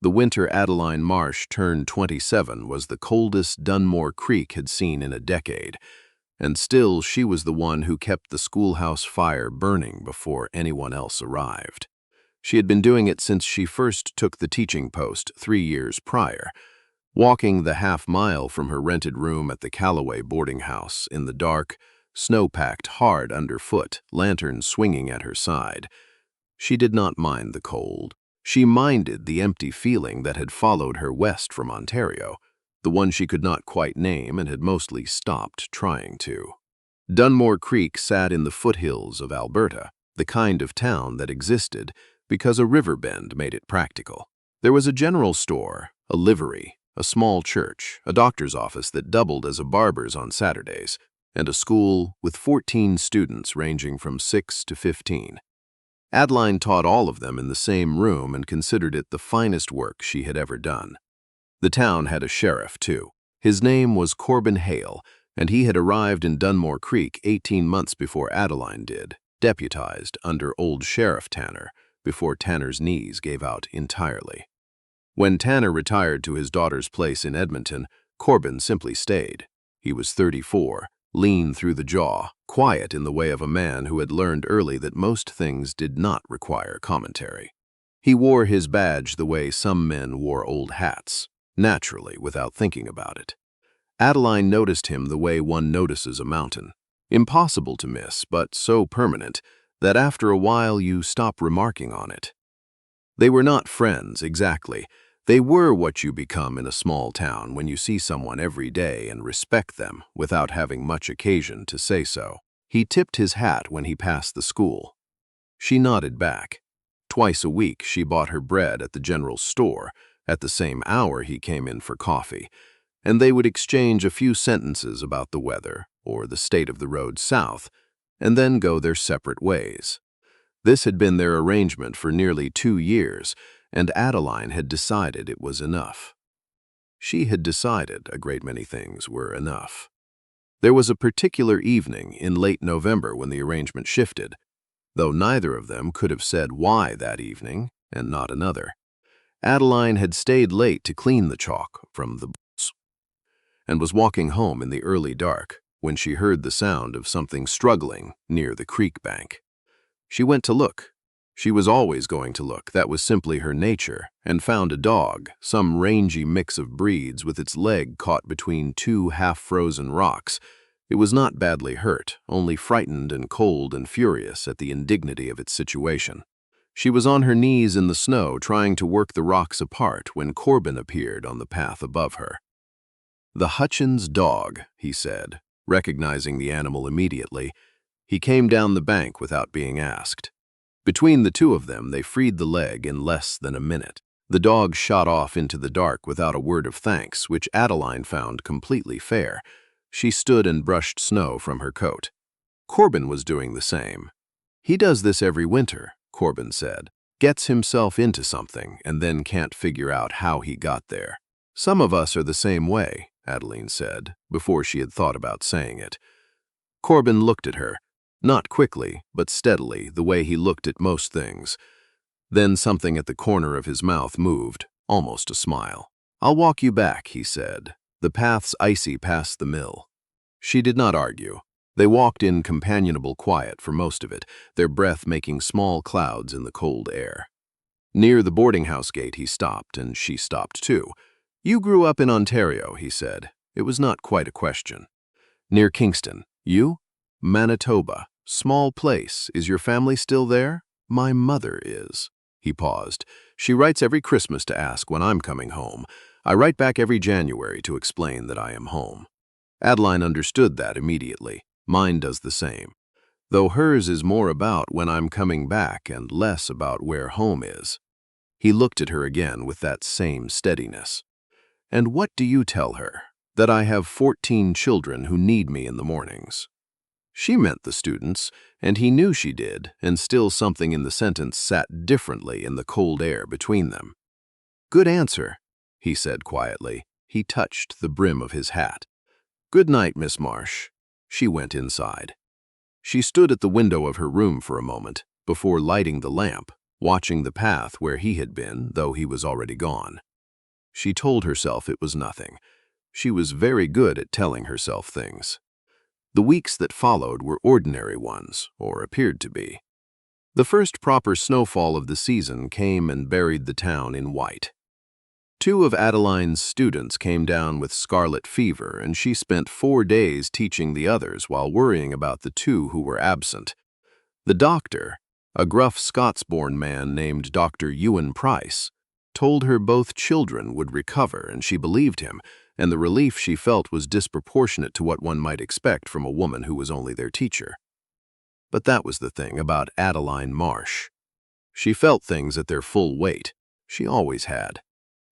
The winter Adeline Marsh turned 27 was the coldest Dunmore Creek had seen in a decade, and still she was the one who kept the schoolhouse fire burning before anyone else arrived. She had been doing it since she first took the teaching post 3 years prior, walking the half-mile from her rented room at the Callaway boarding house in the dark, snow-packed hard underfoot, lantern swinging at her side. She did not mind the cold. She minded the empty feeling that had followed her west from Ontario, the one she could not quite name and had mostly stopped trying to. Dunmore Creek sat in the foothills of Alberta, the kind of town that existed because a river bend made it practical. There was a general store, a livery, a small church, a doctor's office that doubled as a barber's on Saturdays, and a school with 14 students ranging from 6 to 15. Adeline taught all of them in the same room and considered it the finest work she had ever done. The town had a sheriff, too. His name was Corbin Hale, and he had arrived in Dunmore Creek 18 months before Adeline did, deputized under old Sheriff Tanner, before Tanner's knees gave out entirely. When Tanner retired to his daughter's place in Edmonton, Corbin simply stayed. He was 34, lean through the jaw, quiet in the way of a man who had learned early that most things did not require commentary. He wore his badge the way some men wore old hats, naturally, without thinking about it. Adeline noticed him the way one notices a mountain. Impossible to miss, but so permanent that after a while you stop remarking on it. They were not friends, exactly. They were what you become in a small town when you see someone every day and respect them without having much occasion to say so. He tipped his hat when he passed the school. She nodded back. Twice a week she bought her bread at the general store, at the same hour he came in for coffee, and they would exchange a few sentences about the weather or the state of the road south, and then go their separate ways. This had been their arrangement for nearly 2 years, and Adeline had decided it was enough. She had decided a great many things were enough. There was a particular evening in late November when the arrangement shifted, though neither of them could have said why that evening and not another. Adeline had stayed late to clean the chalk from the boots, and was walking home in the early dark when she heard the sound of something struggling near the creek bank. She went to look. She was always going to look, that was simply her nature, and found a dog, some rangy mix of breeds with its leg caught between 2 half-frozen rocks. It was not badly hurt, only frightened and cold and furious at the indignity of its situation. She was on her knees in the snow trying to work the rocks apart when Corbin appeared on the path above her. "The Hutchins dog," he said, recognizing the animal immediately. He came down the bank without being asked. Between the two of them, they freed the leg in less than a minute. The dog shot off into the dark without a word of thanks, which Adeline found completely fair. She stood and brushed snow from her coat. Corbin was doing the same. "He does this every winter," Corbin said. "Gets himself into something and then can't figure out how he got there." "Some of us are the same way," Adeline said, before she had thought about saying it. Corbin looked at her. Not quickly, but steadily, the way he looked at most things. Then something at the corner of his mouth moved, almost a smile. "I'll walk you back," he said. "The path's icy past the mill." She did not argue. They walked in companionable quiet for most of it, their breath making small clouds in the cold air. Near the boarding house gate he stopped, and she stopped too. "You grew up in Ontario," he said. It was not quite a question. "Near Kingston. You?" "Manitoba. Small place. Is your family still there?" "My mother is." He paused. "She writes every Christmas to ask when I'm coming home. I write back every January to explain that I am home." Adeline understood that immediately. Mine does the same. Though hers is more about when I'm coming back and less about where home is. He looked at her again with that same steadiness. "And what do you tell her? That I have 14 children who need me in the mornings." She meant the students, and he knew she did, and still something in the sentence sat differently in the cold air between them. "Good answer," he said quietly. He touched the brim of his hat. "Good night, Miss Marsh." She went inside. She stood at the window of her room for a moment, before lighting the lamp, watching the path where he had been, though he was already gone. She told herself it was nothing. She was very good at telling herself things. The weeks that followed were ordinary ones, or appeared to be. The first proper snowfall of the season came and buried the town in white. 2 of Adeline's students came down with scarlet fever, and she spent 4 days teaching the others while worrying about the 2 who were absent. The doctor, a gruff Scots-born man named Dr. Ewan Price, told her both children would recover, and she believed him, and the relief she felt was disproportionate to what one might expect from a woman who was only their teacher. But that was the thing about Adeline Marsh. She felt things at their full weight. She always had.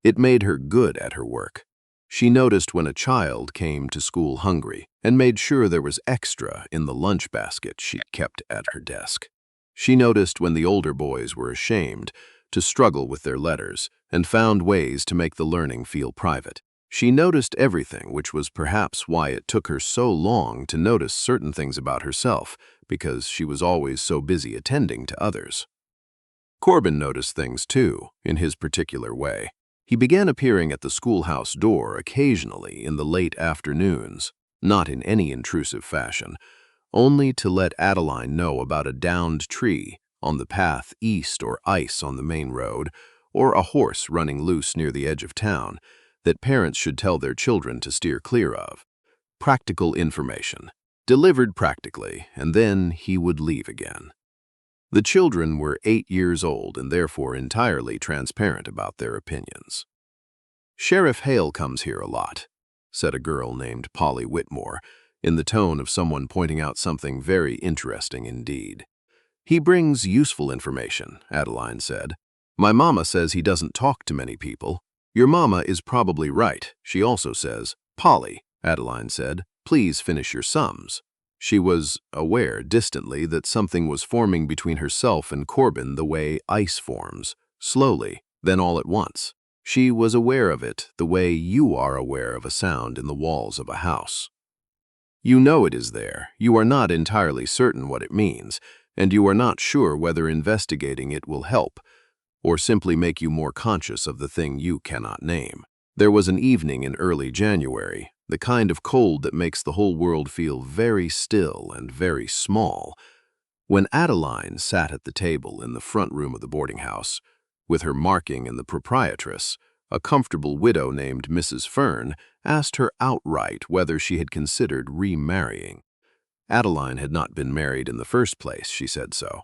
It made her good at her work. She noticed when a child came to school hungry and made sure there was extra in the lunch basket she'd kept at her desk. She noticed when the older boys were ashamed to struggle with their letters and found ways to make the learning feel private. She noticed everything, which was perhaps why it took her so long to notice certain things about herself, because she was always so busy attending to others. Corbin noticed things too, in his particular way. He began appearing at the schoolhouse door occasionally in the late afternoons, not in any intrusive fashion, only to let Adeline know about a downed tree on the path east or ice on the main road, or a horse running loose near the edge of town, that parents should tell their children to steer clear of. Practical information, delivered practically, and then he would leave again. The children were 8 years old and therefore entirely transparent about their opinions. "Sheriff Hale comes here a lot," said a girl named Polly Whitmore, in the tone of someone pointing out something very interesting indeed. "He brings useful information," Adeline said. "My mama says he doesn't talk to many people." "Your mama is probably right," she also says. "Polly," Adeline said, "please finish your sums." She was aware distantly that something was forming between herself and Corbin the way ice forms, slowly, then all at once. She was aware of it the way you are aware of a sound in the walls of a house. You know it is there, you are not entirely certain what it means, and you are not sure whether investigating it will help, or simply make you more conscious of the thing you cannot name. There was an evening in early January, the kind of cold that makes the whole world feel very still and very small, when Adeline sat at the table in the front room of the boarding house, with her marking, and the proprietress, a comfortable widow named Mrs. Fern, asked her outright whether she had considered remarrying. Adeline had not been married in the first place, she said so.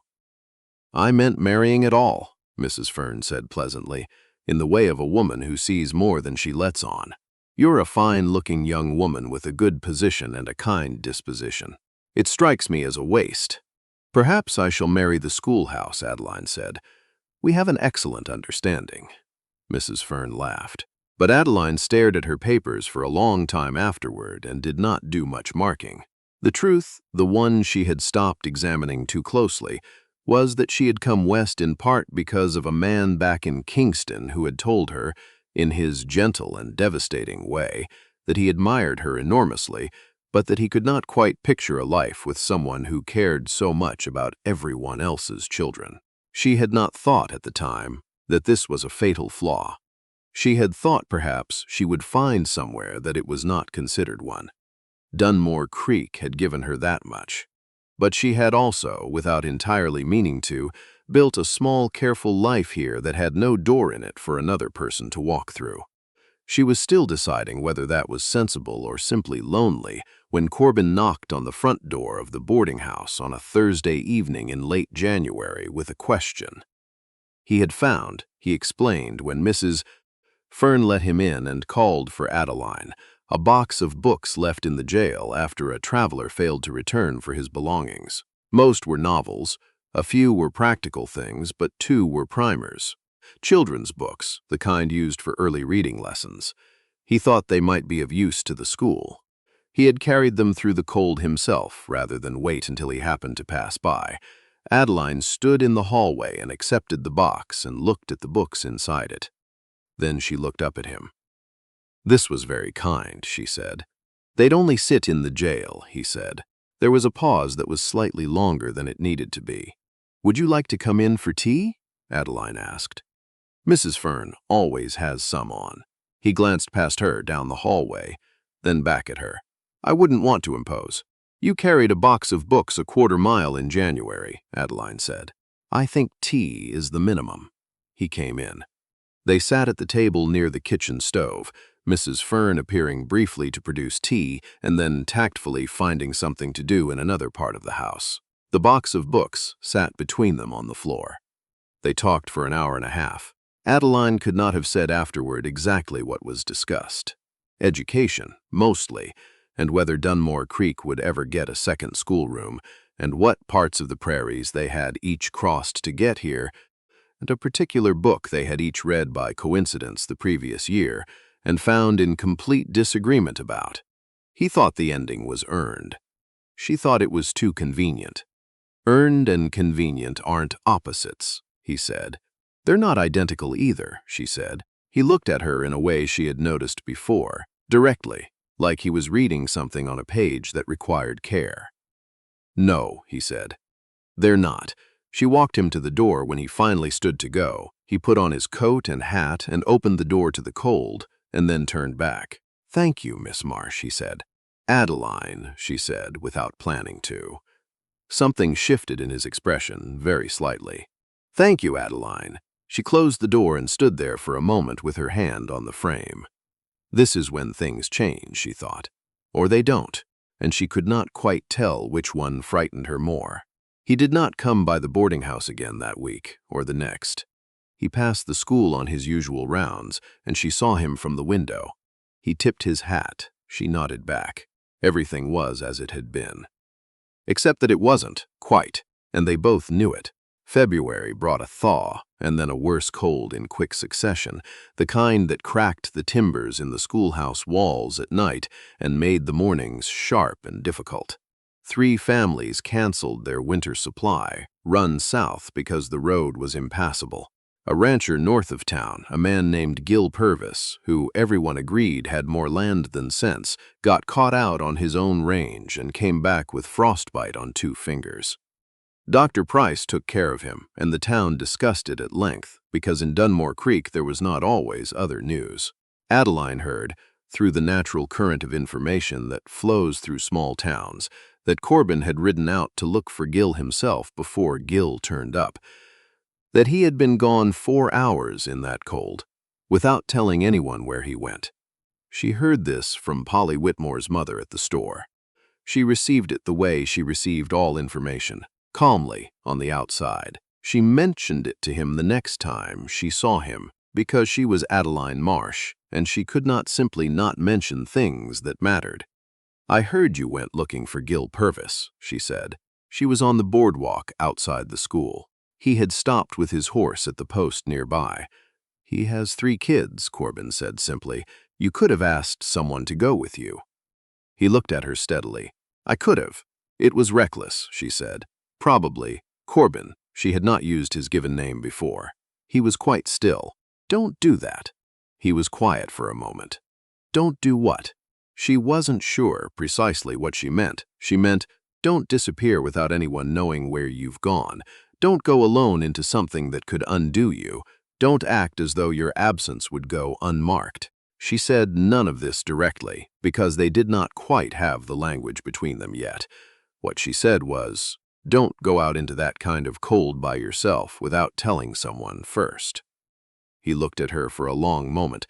"I meant marrying at all," Mrs. Fern said pleasantly, in the way of a woman who sees more than she lets on. "You're a fine-looking young woman with a good position and a kind disposition. It strikes me as a waste." "Perhaps I shall marry the schoolhouse," Adeline said. "We have an excellent understanding." Mrs. Fern laughed. But Adeline stared at her papers for a long time afterward and did not do much marking. The truth, the one she had stopped examining too closely, was that she had come west in part because of a man back in Kingston who had told her, in his gentle and devastating way, that he admired her enormously, but that he could not quite picture a life with someone who cared so much about everyone else's children. She had not thought at the time that this was a fatal flaw. She had thought perhaps she would find somewhere that it was not considered one. Dunmore Creek had given her that much. But she had also, without entirely meaning to, built a small, careful life here that had no door in it for another person to walk through. She was still deciding whether that was sensible or simply lonely when Corbin knocked on the front door of the boarding house on a Thursday evening in late January with a question. He had found, he explained when Mrs. Fern let him in and called for Adeline, a box of books left in the jail after a traveler failed to return for his belongings. Most were novels, a few were practical things, but 2 were primers. Children's books, the kind used for early reading lessons. He thought they might be of use to the school. He had carried them through the cold himself, rather than wait until he happened to pass by. Adeline stood in the hallway and accepted the box and looked at the books inside it. Then she looked up at him. "This was very kind," she said. "They'd only sit in the jail," he said. There was a pause that was slightly longer than it needed to be. "Would you like to come in for tea?" Adeline asked. Mrs. Fern always has some on. He glanced past her down the hallway, then back at her. I wouldn't want to impose. You carried a box of books a quarter-mile in January, Adeline said. I think tea is the minimum. He came in. They sat at the table near the kitchen stove, Mrs. Fern appearing briefly to produce tea and then tactfully finding something to do in another part of the house. The box of books sat between them on the floor. They talked for an hour and a half. Adeline could not have said afterward exactly what was discussed. Education, mostly, and whether Dunmore Creek would ever get a second schoolroom, and what parts of the prairies they had each crossed to get here, and a particular book they had each read by coincidence the previous year and found in complete disagreement about. He thought the ending was earned. She thought it was too convenient. Earned and convenient aren't opposites, he said. They're not identical either, she said. He looked at her in a way she had noticed before, directly, like he was reading something on a page that required care. No, he said. They're not. She walked him to the door when he finally stood to go. He put on his coat and hat and opened the door to the cold, and then turned back. Thank you, Miss Marsh, he said. Adeline, she said, without planning to. Something shifted in his expression, very slightly. Thank you, Adeline. She closed the door and stood there for a moment with her hand on the frame. This is when things change, she thought. Or they don't, and she could not quite tell which one frightened her more. He did not come by the boarding house again that week, or the next. He passed the school on his usual rounds, and she saw him from the window. He tipped his hat. She nodded back. Everything was as it had been. Except that it wasn't, quite, and they both knew it. February brought a thaw, and then a worse cold in quick succession, the kind that cracked the timbers in the schoolhouse walls at night and made the mornings sharp and difficult. 3 families canceled their winter supply, run south because the road was impassable. A rancher north of town, a man named Gil Purvis, who everyone agreed had more land than sense, got caught out on his own range and came back with frostbite on 2 fingers. Dr. Price took care of him, and the town discussed it at length, because in Dunmore Creek there was not always other news. Adeline heard, through the natural current of information that flows through small towns, that Corbin had ridden out to look for Gil himself before Gil turned up, that he had been gone 4 hours in that cold, without telling anyone where he went. She heard this from Polly Whitmore's mother at the store. She received it the way she received all information, calmly, on the outside. She mentioned it to him the next time she saw him, because she was Adeline Marsh, and she could not simply not mention things that mattered. I heard you went looking for Gil Purvis, she said. She was on the boardwalk outside the school. He had stopped with his horse at the post nearby. He has 3 kids, Corbin said simply. You could have asked someone to go with you. He looked at her steadily. I could have. It was reckless, she said. Probably. Corbin. She had not used his given name before. He was quite still. Don't do that. He was quiet for a moment. Don't do what? She wasn't sure precisely what she meant. She meant, don't disappear without anyone knowing where you've gone. Don't go alone into something that could undo you. Don't act as though your absence would go unmarked. She said none of this directly, because they did not quite have the language between them yet. What she said was, don't go out into that kind of cold by yourself without telling someone first. He looked at her for a long moment.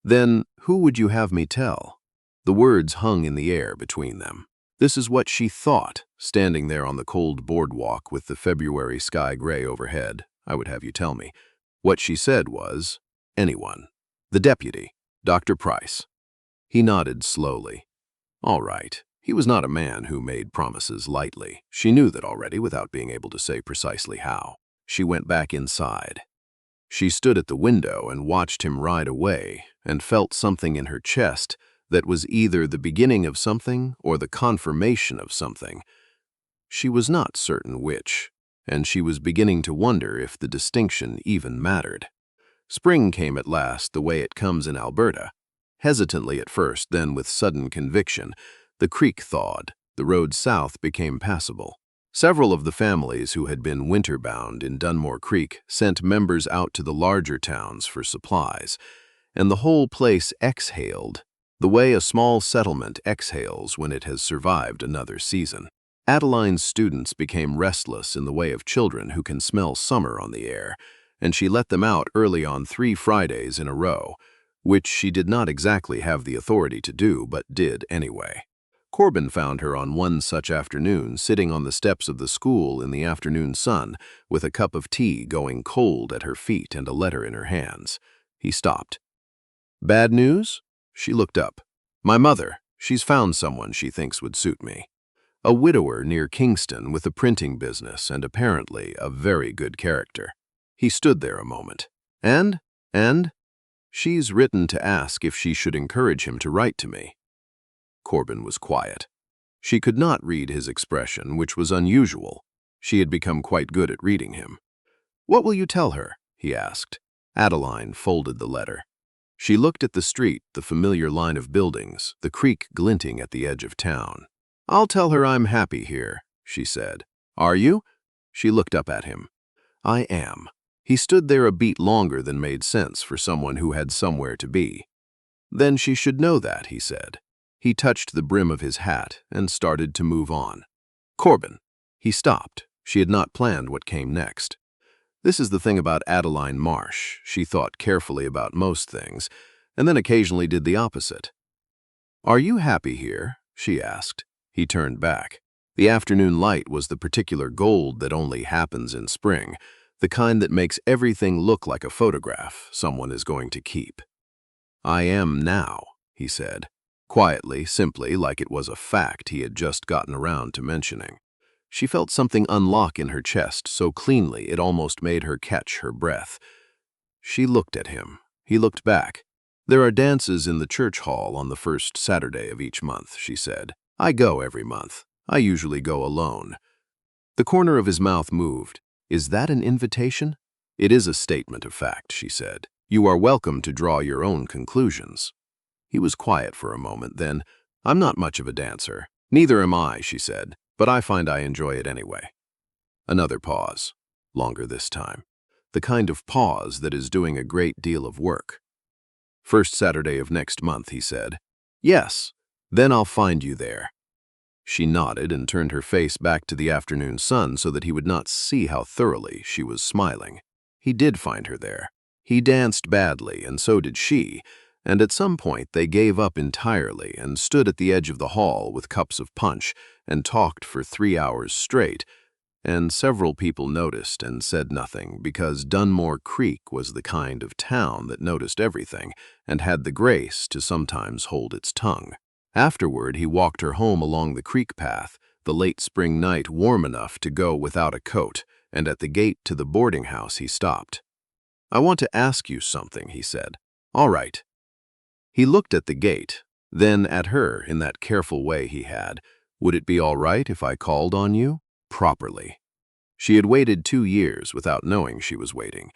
Then, who would you have me tell? The words hung in the air between them. This is what she thought, standing there on the cold boardwalk with the February sky gray overhead. I would have you tell me. What she said was, anyone. The deputy, Dr. Price. He nodded slowly. All right. He was not a man who made promises lightly. She knew that already without being able to say precisely how. She went back inside. She stood at the window and watched him ride away and felt something in her chest that was either the beginning of something or the confirmation of something. She was not certain which, and she was beginning to wonder if the distinction even mattered. Spring came at last the way it comes in Alberta. Hesitantly at first, then with sudden conviction. The creek thawed. The road south became passable. Several of the families who had been winter-bound in Dunmore Creek sent members out to the larger towns for supplies, and the whole place exhaled, the way a small settlement exhales when it has survived another season. Adeline's students became restless in the way of children who can smell summer on the air, and she let them out early on 3 Fridays in a row, which she did not exactly have the authority to do, but did anyway. Corbin found her on one such afternoon sitting on the steps of the school in the afternoon sun with a cup of tea going cold at her feet and a letter in her hands. He stopped. "Bad news?" She looked up. "My mother. She's found someone she thinks would suit me. A widower near Kingston with a printing business and apparently a very good character." He stood there a moment. And? She's written to ask if she should encourage him to write to me." Corbin was quiet. She could not read his expression, which was unusual. She had become quite good at reading him. "What will you tell her?" he asked. Adeline folded the letter. She looked at the street, the familiar line of buildings, the creek glinting at the edge of town. "I'll tell her I'm happy here," she said. "Are you?" She looked up at him. "I am." He stood there a beat longer than made sense for someone who had somewhere to be. "Then she should know that," he said. He touched the brim of his hat and started to move on. "Corbin." He stopped. She had not planned what came next. This is the thing about Adeline Marsh. She thought carefully about most things, and then occasionally did the opposite. "Are you happy here?" she asked. He turned back. The afternoon light was the particular gold that only happens in spring, the kind that makes everything look like a photograph someone is going to keep. "I am now," he said, quietly, simply, like it was a fact he had just gotten around to mentioning. She felt something unlock in her chest so cleanly it almost made her catch her breath. She looked at him. He looked back. "There are dances in the church hall on the first Saturday of each month," she said. "I go every month. I usually go alone." The corner of his mouth moved. "Is that an invitation?" "It is a statement of fact," she said. "You are welcome to draw your own conclusions." He was quiet for a moment, then, "I'm not much of a dancer." "Neither am I," she said, "but I find I enjoy it anyway." Another pause, longer this time. The kind of pause that is doing a great deal of work. "First Saturday of next month," he said. "Yes, then I'll find you there." She nodded and turned her face back to the afternoon sun so that he would not see how thoroughly she was smiling. He did find her there. He danced badly, and so did she, and at some point they gave up entirely and stood at the edge of the hall with cups of punch and talked for 3 hours straight, and several people noticed and said nothing because Dunmore Creek was the kind of town that noticed everything and had the grace to sometimes hold its tongue. Afterward, he walked her home along the creek path, the late spring night warm enough to go without a coat, and at the gate to the boarding house he stopped. "I want to ask you something," he said. "All right." He looked at the gate, then at her in that careful way he had. "Would it be all right if I called on you? Properly." She had waited 2 years without knowing she was waiting.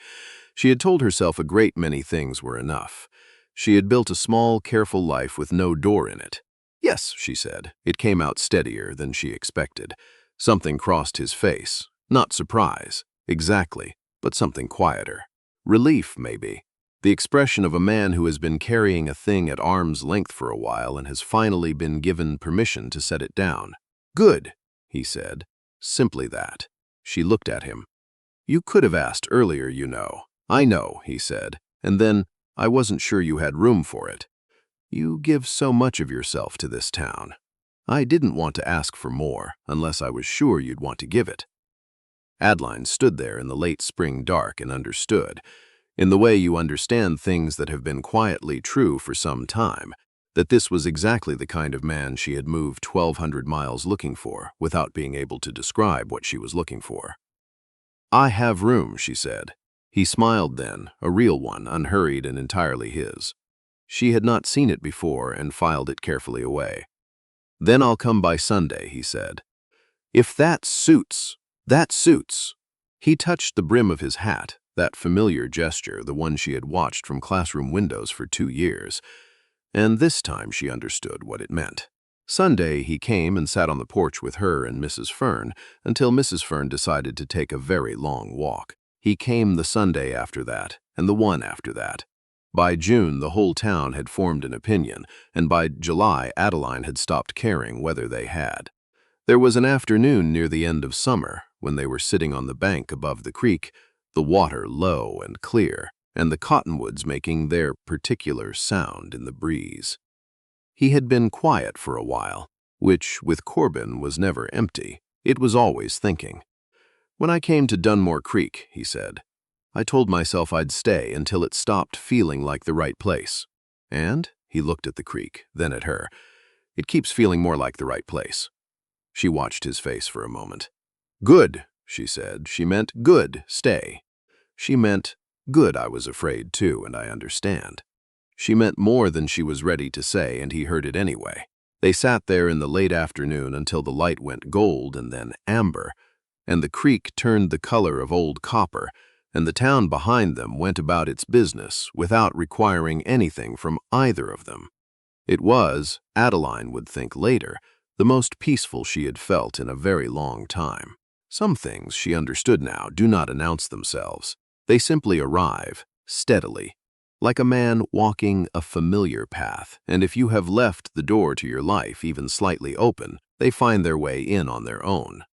She had told herself a great many things were enough. She had built a small, careful life with no door in it. "Yes," she said. It came out steadier than she expected. Something crossed his face. Not surprise, exactly, but something quieter. Relief, maybe. The expression of a man who has been carrying a thing at arm's length for a while and has finally been given permission to set it down. "Good," he said. Simply that. She looked at him. "You could have asked earlier, you know." "I know," he said. And then, "I wasn't sure you had room for it. You give so much of yourself to this town. I didn't want to ask for more, unless I was sure you'd want to give it." Adeline stood there in the late spring dark and understood, in the way you understand things that have been quietly true for some time, that this was exactly the kind of man she had moved 1,200 miles looking for, without being able to describe what she was looking for. "I have room," she said. He smiled then, a real one, unhurried and entirely his. She had not seen it before and filed it carefully away. "Then I'll come by Sunday," he said. "If that suits, that suits." He touched the brim of his hat, that familiar gesture, the one she had watched from classroom windows for 2 years, and this time she understood what it meant. Sunday, he came and sat on the porch with her and Mrs. Fern until Mrs. Fern decided to take a very long walk. He came the Sunday after that, and the one after that. By June, the whole town had formed an opinion, and by July, Adeline had stopped caring whether they had. There was an afternoon near the end of summer when they were sitting on the bank above the creek, the water low and clear, and the cottonwoods making their particular sound in the breeze. He had been quiet for a while, which, with Corbin, was never empty. It was always thinking. "When I came to Dunmore Creek," he said, "I told myself I'd stay until it stopped feeling like the right place. And," he looked at the creek, then at her, "it keeps feeling more like the right place." She watched his face for a moment. "Good," she said. She meant good, stay. She meant good, I was afraid, too, and I understand. She meant more than she was ready to say, and he heard it anyway. They sat there in the late afternoon until the light went gold and then amber, and the creek turned the color of old copper, and the town behind them went about its business without requiring anything from either of them. It was, Adeline would think later, the most peaceful she had felt in a very long time. Some things, she understood now, do not announce themselves. They simply arrive, steadily, like a man walking a familiar path, and if you have left the door to your life even slightly open, they find their way in on their own.